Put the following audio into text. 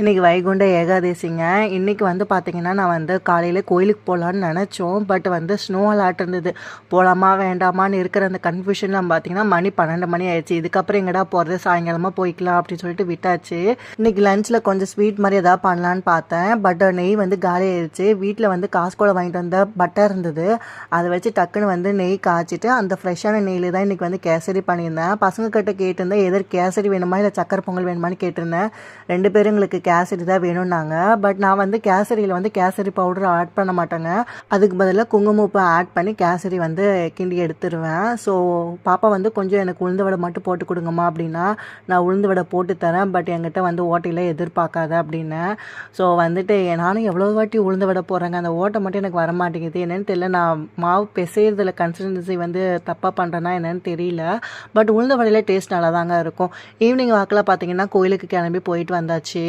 இன்றைக்கி வைகுண்ட ஏகாதசிங்க. இன்றைக்கி வந்து பார்த்திங்கன்னா நான் வந்து காலையில் கோயிலுக்கு போகலான்னு நினச்சோம். பட் வந்து ஸ்னோ அலாட் இருந்தது. போகலாமா வேண்டாமான்னு இருக்கிற அந்த கன்ஃபியூஷன்லாம் பார்த்திங்கன்னா மணி 12 மணி ஆயிடுச்சு. இதுக்கப்புறம் எங்கடா போகிறது, சாயங்காலமாக போய்க்கலாம் அப்படின்னு சொல்லிட்டு விட்டாச்சு. இன்றைக்கி லஞ்சில் கொஞ்சம் ஸ்வீட் மாதிரி எதாவது பண்ணலான்னு பார்த்தேன். பட் நெய் வந்து காலி ஆயிடுச்சு. வீட்டில் வந்து காஸ்கோவில் வாங்கிட்டு வந்த பட்டர் இருந்தது. அதை வச்சு டக்குன்னு வந்து நெய் காய்ச்சிட்டு அந்த ஃப்ரெஷ்ஷான நெய்யில் தான் இன்றைக்கி வந்து கேசரி பண்ணியிருந்தேன். பசங்க கிட்ட கேட்டிருந்தேன், எதற்கு கேசரி வேணுமா இல்லை சக்கரை பொங்கல் வேணுமான்னு கேட்டிருந்தேன். 2 பேரும் எங்களுக்கு கேசரி தான் வேணும்னாங்க. பட் நான் வந்து கேசரியில் வந்து கேசரி பவுடர் ஆட் பண்ண மாட்டேங்க. அதுக்கு பதிலாக குங்குமப்பூ ஆட் பண்ணி கேசரி வந்து கிண்டி எடுத்துருவேன். ஸோ பாப்பா வந்து கொஞ்சம் எனக்கு உளுந்து வடை மட்டும் போட்டு கொடுங்கம்மா அப்படின்னா, நான் உளுந்து வடை போட்டு தரேன், பட் என்கிட்ட வந்து ஓட்டையில் எதிர்பார்க்காத அப்படின்னேன். ஸோ வந்துட்டு நானும் எவ்வளோ வாட்டி உளுந்து வடை போடுறேங்க, அந்த ஓட்டை மட்டும் எனக்கு வரமாட்டேங்குது. என்னென்னு தெரியல, நான் மாவு பிசைறதுல கன்சிஸ்டன்சி வந்து தப்பாக பண்ணுறேன்னா என்னென்னு தெரியல. பட் உளுந்து வடையில டேஸ்ட் நல்லா தாங்க இருக்கும். ஈவினிங் வாக்கில் பார்த்தீங்கன்னா கோயிலுக்கு கிளம்பி போயிட்டு வந்தாச்சு.